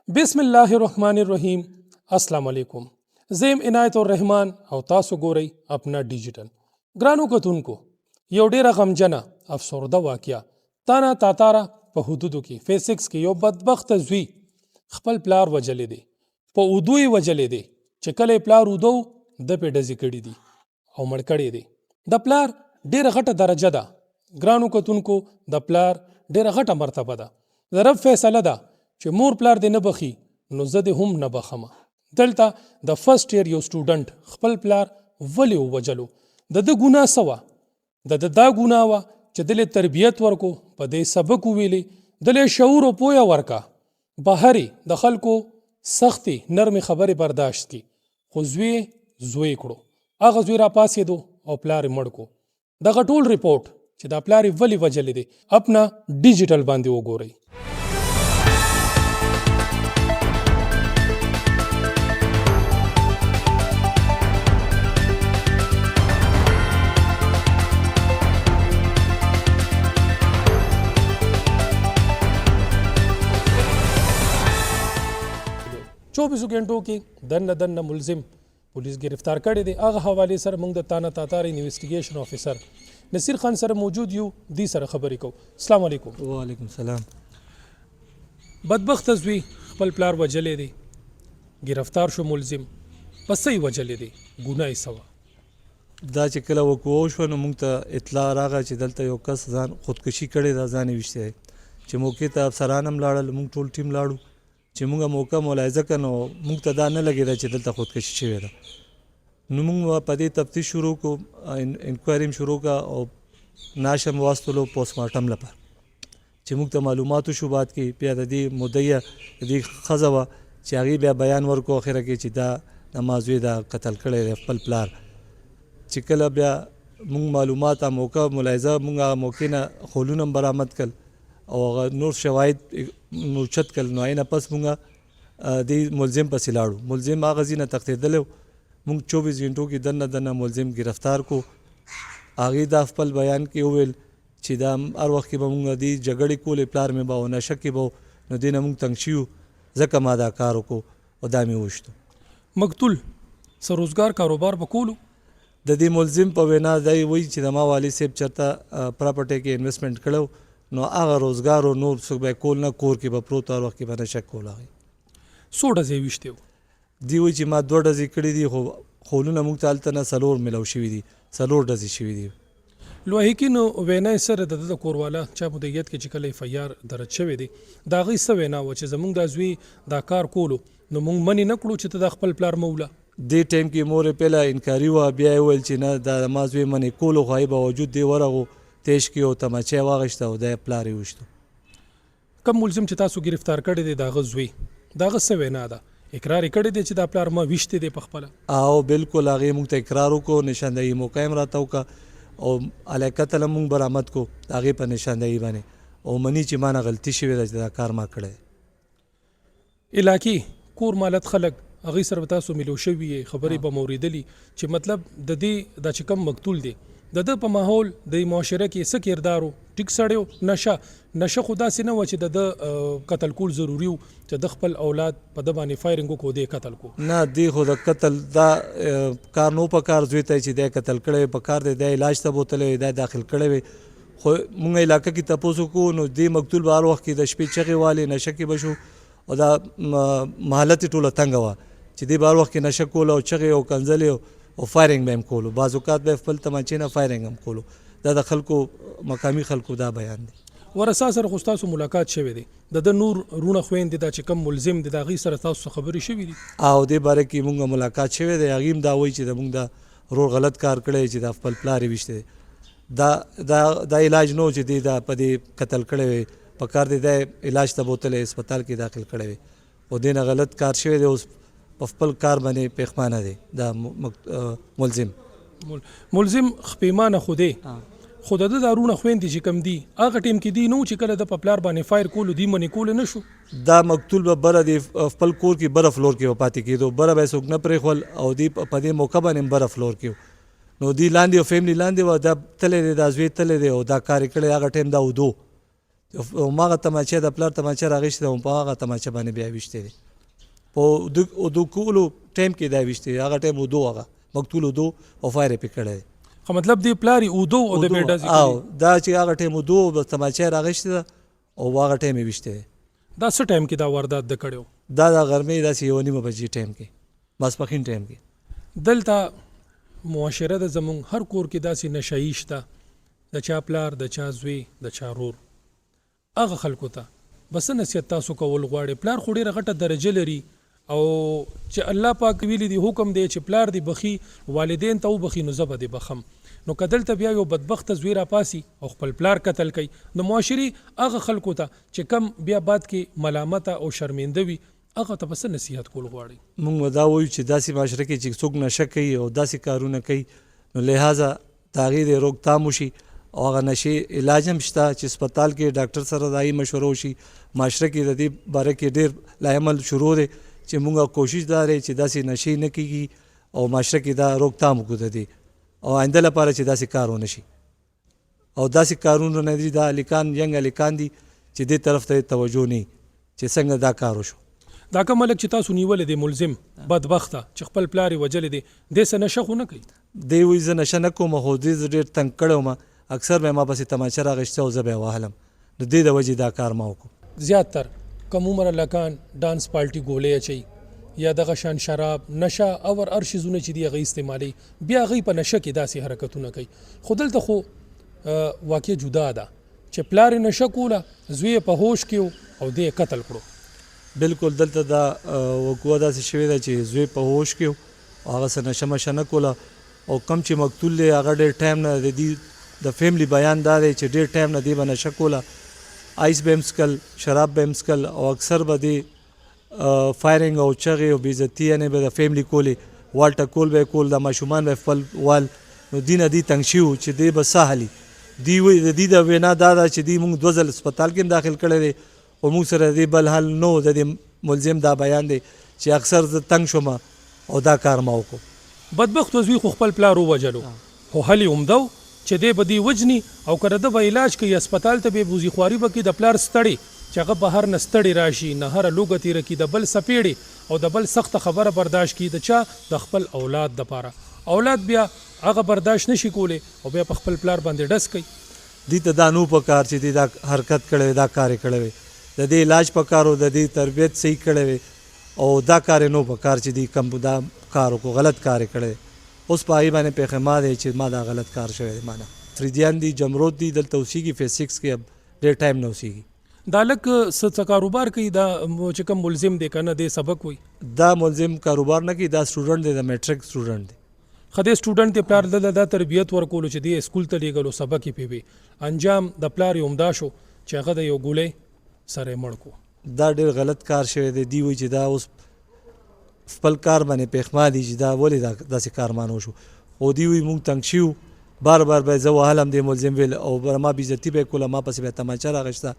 بسم الله الرحمن الرحیم. السلام علیکم. زیم عنایت الرحمن او تاسو ګورئ اپنا ډیجیټل. ګرانو کتونکو، یو ډیره غمجنه افسرده واقعه تانا تاتاره په حدودو کې فیز 6 کې یو بدبخت زوی خپل پلار وجلې دی. په اودو یې وجلې دی چې کله پلار اودو د په ډزې کړي دي او مړ کړي دي. د پلار ډیره غټه درجه ده. ګرانو کتونکو، د پلار ډیره غټه مرتبه ده. د رب فیصله ده چې مور پلار دې نه بخي نو زه دې هم نه بخمه. دلته د فرست ایئر یو سټوډنټ خپل پلار ولې ووجلو؟ د ده ګناه څه وه؟ د دا ګناه وه چې دلې تربیت ورکو، په دې سبق وویلې، دلې شعور او پویه ورکا، بهرې د خلکو سختې نرمې خبرې برداشت کی. خو زوی کړو، هغه زوی را پاسېدو او پلار یې مړ کو. دغه ټول ریپورټ چې دا پلار یې ولې وجلې دی اپنا ډیجیټل باندې وګورئ. چوبیسو घंटों کې دنه ملزم پولیس گرفتار کړی دی. هغه حوالې سره موږ د تانا تاتار انویسټیګیشن افیسر نصیر خان سره موجود یو. دی سره خبرې کوو. السلام علیکم. وعلیکم السلام. بدبخت زوی خپل پلار وجلې دی، گرفتار شو ملزم. پس یې وجلې دی، ګناه یې څه وه؟ دا چې کله وقوع وشوه نو موږ ته اطلاع راغله چې دلته یو کس ځان خودکشي کړې ده، ځان یې ویشتی دی. چې موقع ته افسران هم لاړل، موږ ټول ټیم لاړو. چې موږ موقع ملاحظه کړه نو موږ ته دا نه لګېده چې دلته خودکشي شوې ده. نو موږ په دې تفتیش شروع کړو، انکوایري هم شروع کړه او ناش هم واستولو پوسټ مارټم لپاره چې موږ ته معلومات وشو. بعد کې بیا د دې مدعیه د دې ښځه وه چې هغې بیا بیان ورکړو اخره کې چې دا زما زوی دا قتل کړی دی خپل پلار. چې کله بیا موږ معلومات موقع ملاحظه موږ هغه موقع نه خولونه هم برآمد کړل او هغه نور شواهد اوچت کړل. نو هغې نه پس موږ دې ملزم پسې لاړو. ملزم هغه ځای نه تښتېدلی و. موږ 24 घंटों کې دنه ملزم گرفتار کو. هغې دا خپل بیان کې وویل چې دا هر وخت کې به موږ دې جګړې کولې، پلار مې به او نشه کې به نو دې نه موږ تنګ شوي وو، ځکه ما دا کار وکړو او دا مې وشتو. مقتول څه روزګار کاروبار به کولو؟ د دې ملزم په وینا دا یې وایي چې زما والد صاحب چېرته پراپرټۍ کې انویسټمنټ کړی نو هغه روزګار او نور څوک به کول نه، کور کې به پروت، هر وخت کې به نشه کول. هغې څو ډزې ویشتې وو؟ دی وایي چې ما 2 ډزې کړي دي، خو خولونه موږ ته هلته نه 4 میلاو شوي دي، 4 ډزې شوي دي. لوحقین وینا یې سره د ده د کوروالا چا مدیریت کې چې کله اف آی آر درج شوی دی د هغې څه وینا وه چې زموږ دا زوی دا کار کولو نو موږ منې نه کړو چې ته د خپل پلار موله؟ دې ټایم کې مور یې پهله انکاري وه، بیا یې ویل چې نه دا زما زوی منې کولو، خو هغې باوجود دی ورغو تیش کې او تماچه یې واخیسته او دا یې پلار یې وشتو. کم ملزم چې تاسو گرفتار کړی دی د هغه زوی، د هغه څه وینا ده؟ اقرار یې کړی دی چې دا پلار ما ویشتی دی په خپله؟ او بالکل هغې موږ ته اقرار وکړو، نشاندهي موقع هم راته وکړه او علیه قتل هم موږ برآمد کړو د هغې په نشاندهي باندې او مني چې ما نه غلطي شوې ده چې دا کار ما کړی. علاقې کور مالت خلک هغې سره به تاسو میلو شوي یې، خبرې به مو اورېدلي چې مطلب د دې دا چې کم مقتول دی د ده په ماحول د معاشره کې څه کردار و؟ ټیک سړی و؟ نشه خو داسې نه وه چې د ده قتل کول ضروري و چې د خپل اولاد په ده باندې فایرنګ وکړو دی قتل کو؟ نه، دی خو د قتل دا کار نو په کار زوی ته چې دی قتل کړی وی، په کار دی دی علاج ته بوتلی وی، دی داخل کړی وی. خو موږ علاقه کې تپوس وکړو نو دی مقتول به هر وخت کې د شپې چغې والې، نشه کې به شو او دا محلت یې ټوله تنګه وه چې دی به هر وخت کې نشه کوله او چغې او کنځلې او فایرنګ به هم کولو، بعض اوقات به خپل تماچې نه فایرنګ هم کولو. دا د خلکو مقامي خلکو دا بیان دی. ورسا سره خو ستاسو ملاقات شوی دی، د ده نور رونه خویندې دا چې کم ملزم دی د هغې سره تاسو خبرې شوي دي؟ او دې باره کې موږ ملاقات شوی دی. هغې هم دا وایي چې زموږ دا رور غلط کار کړی چې دا خپل پلار یې ویشتی دی. دا علاج نه و چې دی دا په دې قتل کړی وی، په کار دی دی علاج ته بوتلی هسپتال کې داخل کړی وی او دې نه غلط کار شوی دی. اوس په خپل کار باندې پښیمانه دی دا ملزم خپیمانه خو دی، خو د ده دا رونه خویندې چې کم دي هغه ټیم کې دی نه و چې کله د په پلار باندې فایر کولو دی منې کولی نه شو؟ دا مقتول به بره دی خپل کور کې بره فلور کې به پاتې کېدو، بره به یې څوک نه پرېښول او دی په دې موقع باندې هم بره فلور کې نو دی لاندې او فیملی لاندې وه، دا تللی دی، دا زوی تللی دی او دا کار یې کړی هغه ټایم دا ودو هماغه تماچه د پلار تماچه راغېشتې ده په هغه تماچه باندې بیا ویشتې دی په اودو کولو ټایم کې دا ویشتې دی هغه ټایم اودو هغه مقتول اودو او فایر یې پې کړی دی خو مطلب دی پلار یې اودو او د بیډه او دا چې هغه ټایم اودو تماچه راغېشتې ده او هغه ټایم یې ویشتې دی دا څه ټایم کې دا واردات د کړی دا د غرمې داسې 1:30 بجې ټایم کې ماسپښین ټایم کې دلته معاشره د زمونږ هر کور کې داسې نشایي شته د چا پلار د چا زوی د چا رور هغه خلکو ته بس نصیحت تاسو کول غواړي پلار خو ډېره غټه درجه لري او چې الله پاک ویلي دی حکم دی چې پلار دی بخي والدین ته وبخي نو زه به دی بخم نو که دلته بیا یو بدبخته زوی راپاسي او خپل پلار قتل کوي نو معاشري هغه خلکو ته چې کم بیا بعد کې ملامته او شرمنده وي هغه ته بس نصیحت کول غواړي موږ دا وایو چې داسې معاشره کې چې څوک نشه کوي او داسې کارونه کوي نو لہذا د هغې د روکتام وشي او هغه نشې علاج هم شته چې هسپتال کې ډاکټر سره دایي مشوره وشي معاشره کې د دې باره کې ډېر لایعمل شروع دی چې موږ کوشش دا دی چې داسې نشې نه کېږي او معاشره کې دا روکتام وکړو د دې او آینده لپاره چې داسې کار ونه شي او داسې کارونه نه دي دا هلکان ینګ هلکان دي چې دې طرف ته توجه نه چې څنګه دا کار وشو دا کوم ملک چې تاسو نیولې دی ملزم بدبخته چې خپل پلار یې وجلې دی دې څه نشه خو نه کوي دی وایي زه نشه نه کوم خو دې زه ډېر تنګ کړی وم اکثر به ما پسې تماچه راغېشته او زه به یې وهلم نو دې د وجې دا کار ما وکړو زیاتر کم عمره لکان ډانس پالټي ګولې اچي یا دغه شان شراب نشه او هر شیزونه چې دی هغه استعمالي بیا هغوی په نشه کې داسې حرکتونه کوي خو دلته خو واقع جدا ده چې پلار یې نشه کوله زوی یې په هوش کې او دې یې قتل کړو بالکل دلته دا وقوع داسې شوې ده چې زوی په هوش کې او هغه څه نشه مشه نه کوله او کم چې مقتول دی هغه ډېر ټایم نه د دې د فیملی بیان دا دی چې ډېر ټایم نه دی به نشه کوله آیس به هم څکل شراب به هم څکل او اکثر به دی فایرنګ او چغې او بېعزتي یعنې به د فیملی کولې وال ټکول به یې کول دا ماشومان به خپل وال نو دې نه دی تنګ شوي وو چې دی به څه حلي دی وایي د دې د وینا دا ده چې دی موږ 2 ځل هسپتال کې هم داخل کړی دی او موږ سره د دې بل حل نو د دې ملزم دا بیان دی چې اکثر زه تنګ شوم او دا کار ما وکړو بدبخت زوی خو خپل پلار ووجلو خو حل یې همدا و چې دی به دې وجني او که د به علاج کوي هسپتال ته به یې بوځي خواري به کړي د پلار ستړی چې هغه بهر نه ستړی راشي نه هره لوږه تېره کړي د بل سپېړې او د بل سخته خبره برداشت کړي د چا د خپل اولاد دپاره اولاد بیا هغه برداشت نشي کولی او بیا په خپل پلار باندې ډس کوي دې ته دا نو پکار چې دې دا حرکت کړی دا کار یې کړی وی د دې علاج پکار و د دې تربیت صحیح کړی وی او دا کار یې نو پکار چې دې کم دا کار وکړو غلط کار یې کړی اوس په هغې باندې پېښما دی چې ما دا غلط کار شوی دی مانه فریدیان دي جمرود دي دلته اوسېږي فیس 6 کې اب ډېر ټایم نه اوسېږي دا لک څه کاروبار کوي دا چې کوم ملزم دی که نه دی سبق وي دا ملزم کاروبار نه کوي دا سټوډنټ دی د میټرک سټوډنټ دی ښه دی سټوډنټ دی پلار دله دا تربیت ورکولو چې دی اسکول ته لیږلو سبق یې پې وي انجام د پلار یې همدا شو چې هغه د یو ګولۍ سره یې مړ کړو دا ډېر غلط کار شوی دی دی وایي چې دا اوس خپل کار باندې پېښما دي چې دا ولې داسې کار مان وشو او دی وایي موږ تنګ شوي بار بار به زه وهلم دی ملزم ویل او ما بېعزتي به یې کوله ما پسې به یې تماچه راغېشته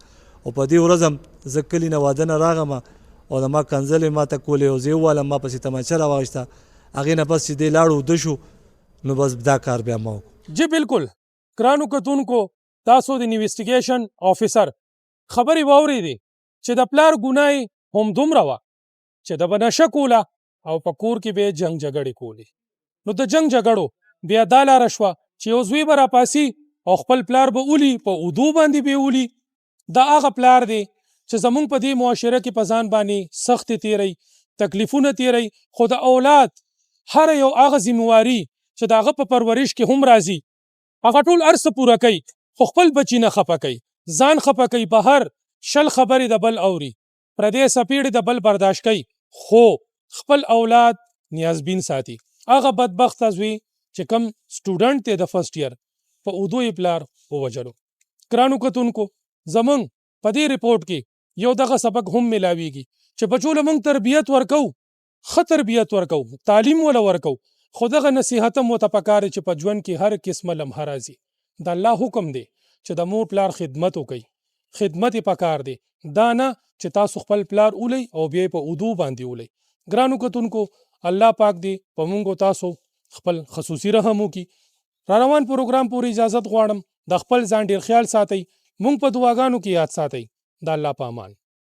او په دې ورځ هم زه کلي نه واده نه راغم او د ما کنځلې ما ته کولې او زه یې ووالم ما پسې تماچه راواغېسته هغې نه پس چې دی لاړو اوده شو نو بس دا کار بیا ما وکړو جی بالکل ګرانو کتونکو تاسو د انویسټیګیشن آفیسر خبرې واورېدې چې د پلار ګناه هم دومره وه چې د به نشه کوله او په کور کې به یې جنګ جګړې کولې نو د جنګ جګړو بیا دا لاره شوه چې یو زوی به راپاسي او خپل پلار به اولي په اودو باندې به یې اولي دا هغه پلار دی چې زمونږ په دې معاشره کې په ځان باندې سختې تېروي تکلیفونه تېروي خو د اولاد هر یو هغه ذمواري چې د هغه په پرورش کې هم راځي هغه ټول هر څه پوره کوي خو خپل بچي نه خفه کوي ځان خفه کوي بهر شل خبرې د بل اوري پردې سپېړې د بل برداشت کوي خو خپل اولاد نیازبین ساتي هغه بدبخته زوی چې کم سټوډنټ دی د فرست ایئر په اودو یې پلار ووجلو ګرانو کتونکو زمونږ په دې رپورټ کې یو دغه سبق هم ملاویږي چې بچو له موږ تربیت ورکو ښه تربیت ورکو تعلیم وله ورکو خو دغه نصیحت هم ورته پکار دی چې په ژوند کې هر قسمه لمحه راځي د الله حکم دی چې د مور پلار خدمت وکړي خدمت یې پکار دی دا نه چې تاسو خپل پلار اولی او بیا یې په اودو باندې اولی ګرانو کتونکو الله پاک دی په موږ تاسو خپل خصوصي رحم وکړي را روان پروګرام پورې اجازت غواړم د خپل ځان ډیر خیال ساتئ مونږ په دعاګانو کې یاد ساتئ. د الله په امان.